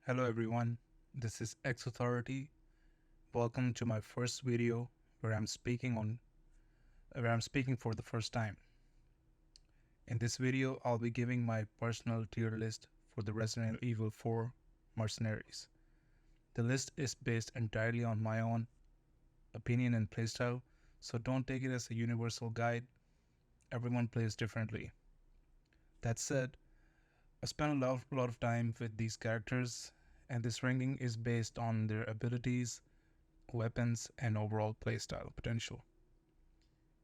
Hello everyone, this is X Authority. Welcome to my first video where I'm speaking for the first time. In this video, I'll be giving my personal tier list for the Resident Evil 4 Mercenaries. The list is based entirely on my own opinion and playstyle, so don't take it as a universal guide. Everyone plays differently. That said, I spent a lot of time with these characters, and this ranking is based on their abilities, weapons, and overall playstyle potential.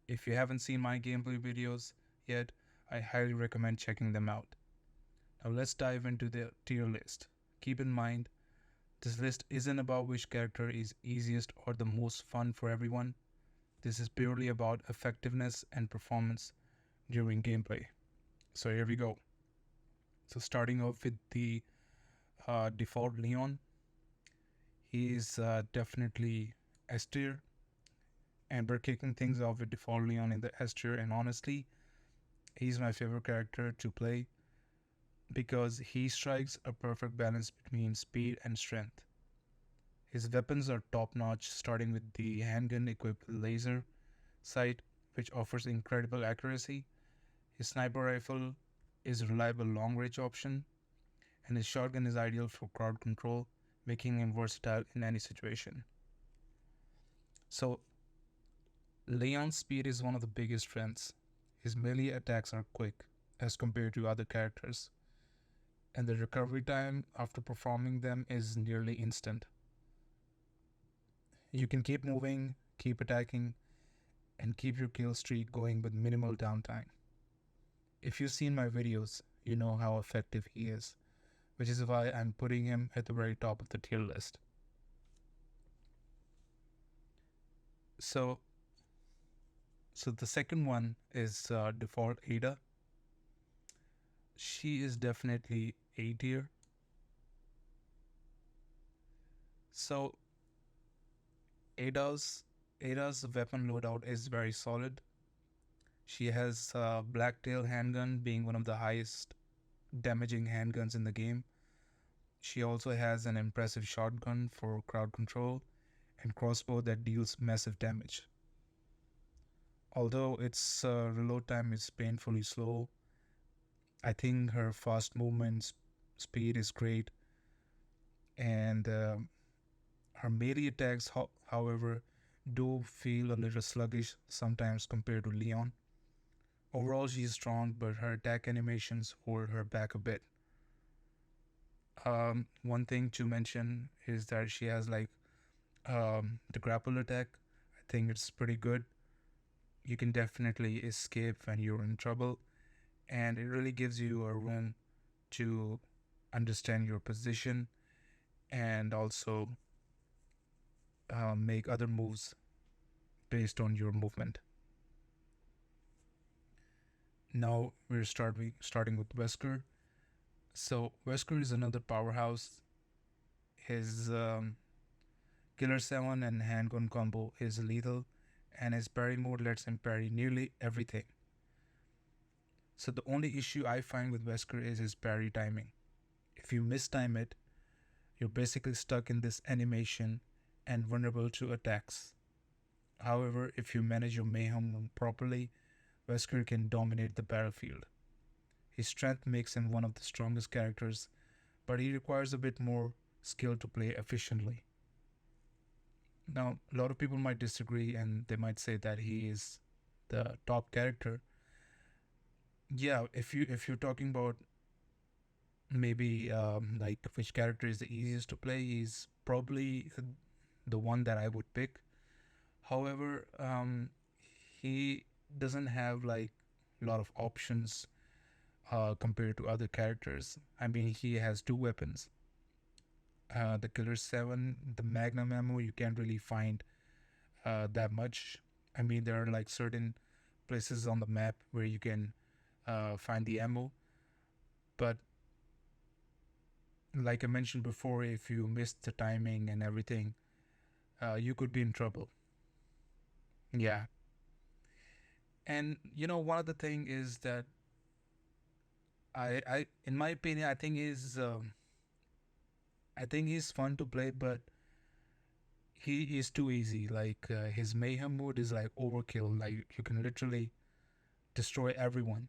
If you haven't seen my gameplay videos yet, I highly recommend checking them out. Now let's dive into the tier list. Keep in mind, this list isn't about which character is easiest or the most fun for everyone. This is purely about effectiveness and performance during gameplay. So here we go. So starting off with the default Leon, he is definitely S tier, and we're kicking things off with default Leon in the S tier, and honestly, he's my favorite character to play because he strikes a perfect balance between speed and strength. His weapons are top-notch, starting with the handgun equipped with laser sight, which offers incredible accuracy. His sniper rifle is a reliable long-range option, and his shotgun is ideal for crowd control, making him versatile in any situation. So, Leon's speed is one of the biggest strengths. His melee attacks are quick as compared to other characters, and the recovery time after performing them is nearly instant. You can keep moving, keep attacking, and keep your kill streak going with minimal downtime. If you've seen my videos, you know how effective he is, which is why I'm putting him at the very top of the tier list. So the second one is default Ada. She is definitely A tier. So Ada's weapon loadout is very solid. She has a blacktail handgun, being one of the highest damaging handguns in the game. She also has an impressive shotgun for crowd control and crossbow that deals massive damage. Although its reload time is painfully slow, I think her fast movement speed is great, and her melee attacks, however, do feel a little sluggish sometimes compared to Leon. Overall, she is strong, but her attack animations hold her back a bit. One thing to mention is that she has the grapple attack. I think it's pretty good. You can definitely escape when you're in trouble, and it really gives you a room to understand your position and also make other moves based on your movement. Now we're starting with Wker. So Wker is another powerhouse. His Killer 7 and handgun combo is lethal, and his parry mode lets him parry nearly everything. So the only issue I find with Wker is his parry timing. If you mistime it, you're basically stuck in this animation and vulnerable to attacks. However, if you manage your mayhem properly, Wker can dominate the battlefield. His strength makes him one of the strongest characters, but he requires a bit more skill to play efficiently. Now, a lot of people might disagree and they might say that he is the top character. Yeah, if you're talking about maybe like which character is the easiest to play, he's probably the one that I would pick. However, he doesn't have like a lot of options compared to other characters. I mean, he has two weapons. The Killer 7, the Magnum ammo, you can't really find that much. I mean, there are like certain places on the map where you can find the ammo, but like I mentioned before, if you miss the timing and everything, you could be in trouble. Yeah. And one of the thing is that I in my opinion, I think is I think he's fun to play, but he is too easy. Like his mayhem mode is like overkill. Like you can literally destroy everyone,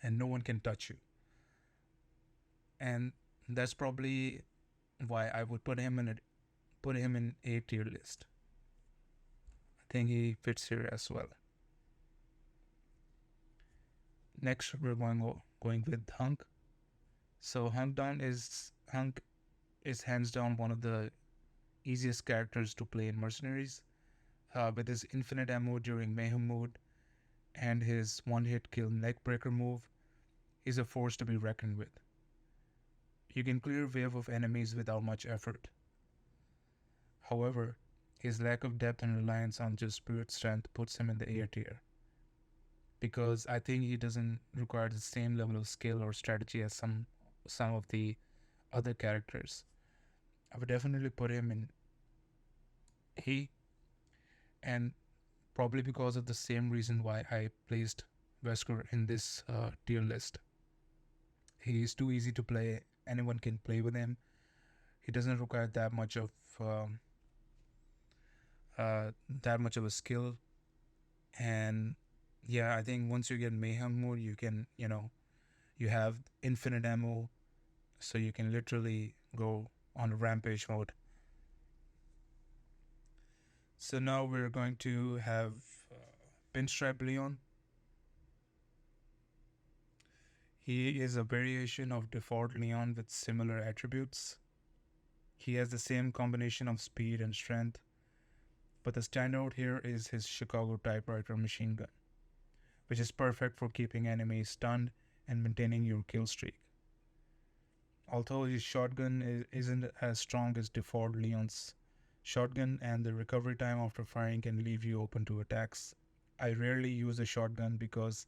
and no one can touch you. And that's probably why I would put him in A tier list. I think he fits here as well. Next, we're going with Hunk. So Hunk is hands down one of the easiest characters to play in Mercenaries. With his infinite ammo during mayhem mode and his one-hit kill neckbreaker move, he's a force to be reckoned with. You can clear a wave of enemies without much effort. However, his lack of depth and reliance on just spirit strength puts him in the A tier, because I think he doesn't require the same level of skill or strategy as some of the other characters. I would definitely put him in A, and probably because of the same reason why I placed Wker in this tier list. He is too easy to play. Anyone can play with him. He doesn't require um, that much of a skill. And yeah, I think once you get mayhem mode, you can, you have infinite ammo, so you can literally go on a rampage mode. So now we're going to have Pinstrip Leon. He is a variation of default Leon with similar attributes. He has the same combination of speed and strength, but the standout here is his Chicago typewriter machine gun, which is perfect for keeping enemies stunned and maintaining your kill streak. Although his shotgun isn't as strong as default Leon's shotgun, and the recovery time after firing can leave you open to attacks. I rarely use a shotgun because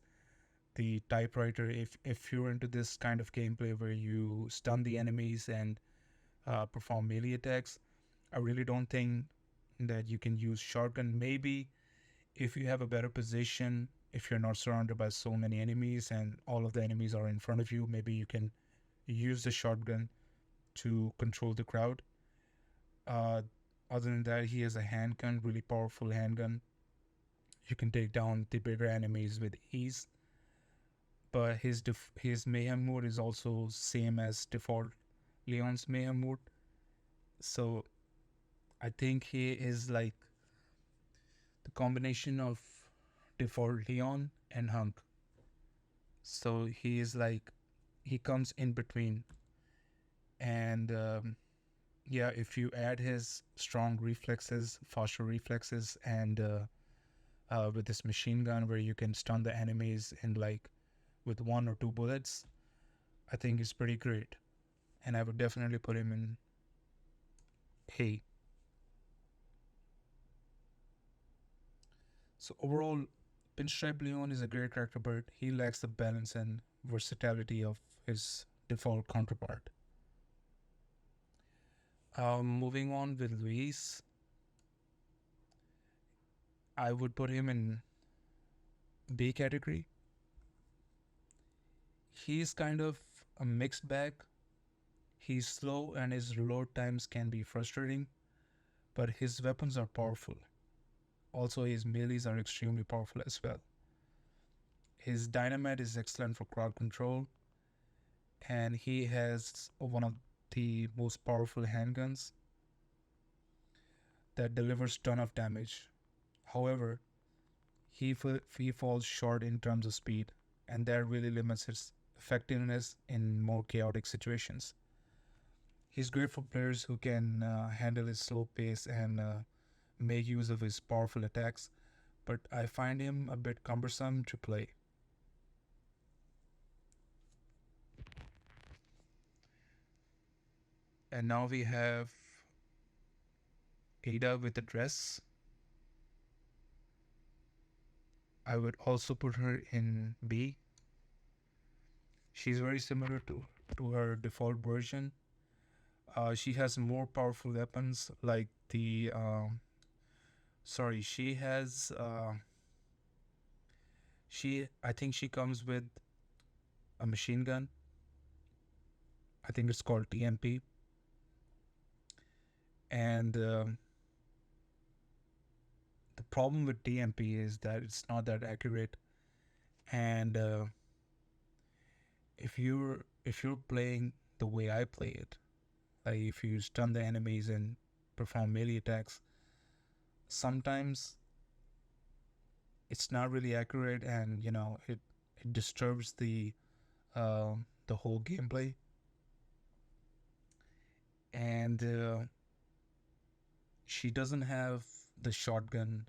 the typewriter, if you're into this kind of gameplay where you stun the enemies and perform melee attacks, I really don't think that you can use shotgun. Maybe if you have a better position, if you're not surrounded by so many enemies and all of the enemies are in front of you, maybe you can use the shotgun to control the crowd. Uh, Other than that, he has a handgun, really powerful handgun. You can take down the bigger enemies with ease. But his mayhem mode is also same as default Leon's mayhem mode. So I think he is like the combination of default Leon and Hunk. So he is like, he comes in between. And yeah, if you add his strong reflexes, faster reflexes, and with this machine gun where you can stun the enemies in like with 1 or 2 bullets, I think it's pretty great. And I would definitely put him in A. So overall, Pinstripe Leon is a great character, but he lacks the balance and versatility of his default counterpart. Moving on with Lise, I would put him in B category. He's kind of a mixed bag. He's slow and his reload times can be frustrating, but his weapons are powerful. Also, his melees are extremely powerful as well. His dynamite is excellent for crowd control, and he has one of the most powerful handguns that delivers ton of damage. However, he falls short in terms of speed, and that really limits his effectiveness in more chaotic situations. He's great for players who can handle his slow pace and make use of his powerful attacks, but I find him a bit cumbersome to play. And now we have Ada with a dress. I would also put her in B. She's very similar to her default version. She has more powerful weapons like the sorry, she has I think she comes with a machine gun. I think it's called TMP. And the problem with TMP is that it's not that accurate. And if you're playing the way I play it, like if you stun the enemies and perform melee attacks, sometimes it's not really accurate, and it disturbs the whole gameplay. And she doesn't have the shotgun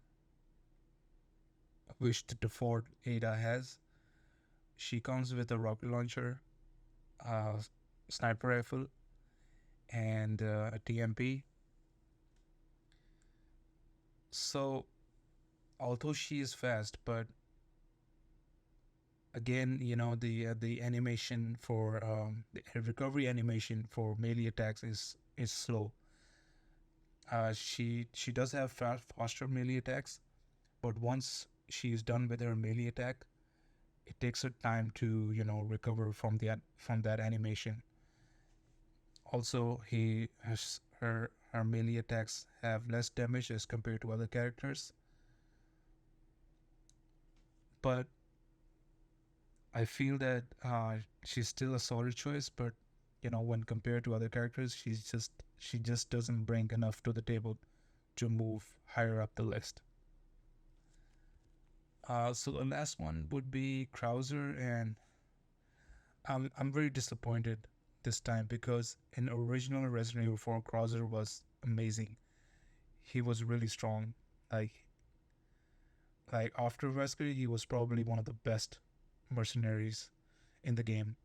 which the default Ada has. She comes with a rocket launcher, a sniper rifle, and a TMP. So although she is fast, but again, the animation for the recovery animation for melee attacks is slow. She does have faster melee attacks, but once she is done with her melee attack, it takes her time to recover from that animation. Also, her melee attacks have less damage as compared to other characters, but I feel that she's still a solid choice. But when compared to other characters, she just doesn't bring enough to the table to move higher up the list. So the last one would be Krauser, and I'm very disappointed this time because in original Resident Evil 4, Krauser was amazing. He was really strong. Like after Wesker, he was probably one of the best mercenaries in the game.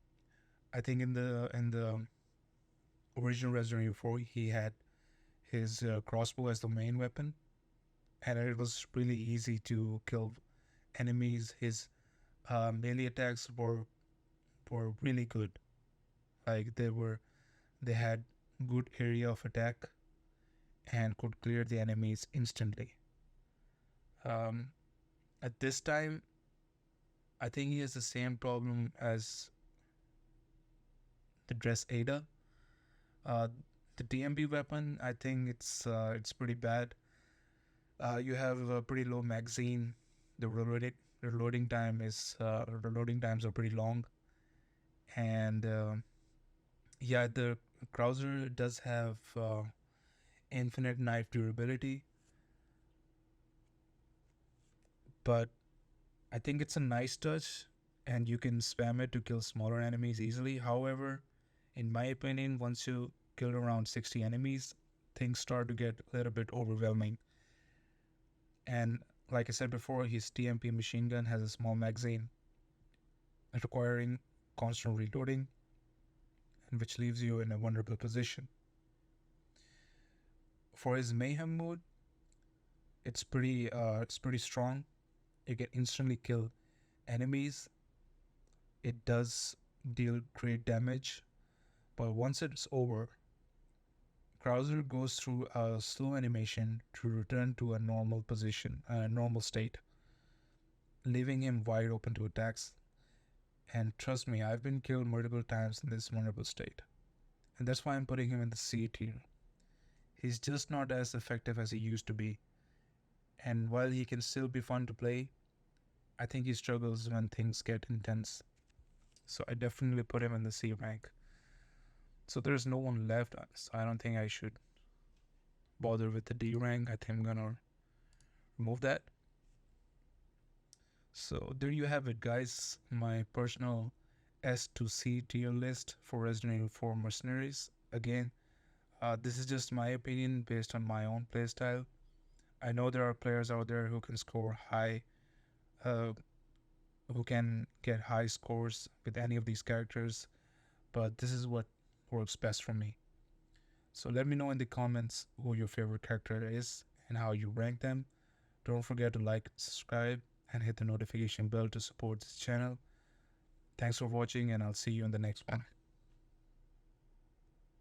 I think in the original Resident Evil 4, he had his crossbow as the main weapon, and it was really easy to kill enemies. His melee attacks were really good. Like they had good area of attack and could clear the enemies instantly. Um, at this time, I think he has the same problem as the Dress Ada. Uh, the DMB weapon, I think it's pretty bad. You have a pretty low magazine. The reloading times are pretty long, and yeah, the Krauser does have infinite knife durability, but I think it's a nice touch, and you can spam it to kill smaller enemies easily. However, in my opinion, once you kill around 60 enemies, things start to get a little bit overwhelming. And like I said before, his TMP machine gun has a small magazine, requiring constant reloading, and which leaves you in a vulnerable position. For his mayhem mode, it's pretty strong. You can instantly kill enemies. It does deal great damage, but once it's over, Krauser goes through a slow animation to return to a normal position, a normal state, leaving him wide open to attacks. And trust me, I've been killed multiple times in this vulnerable state. And that's why I'm putting him in the C tier. He's just not as effective as he used to be. And while he can still be fun to play, I think he struggles when things get intense. So I definitely put him in the C rank. So there's no one left, so I don't think I should bother with the D rank. I think I'm gonna remove that. So there you have it, guys. My personal S to C tier list for Resident Evil 4 Mercenaries. Again, this is just my opinion based on my own playstyle. I know there are players out there who can score high, uh, who can get high scores with any of these characters, but this is what works best for me. So let me know in the comments who your favorite character is and how you rank them. Don't forget to like, subscribe, and hit the notification bell to support this channel. Thanks for watching, and I'll see you in the next one.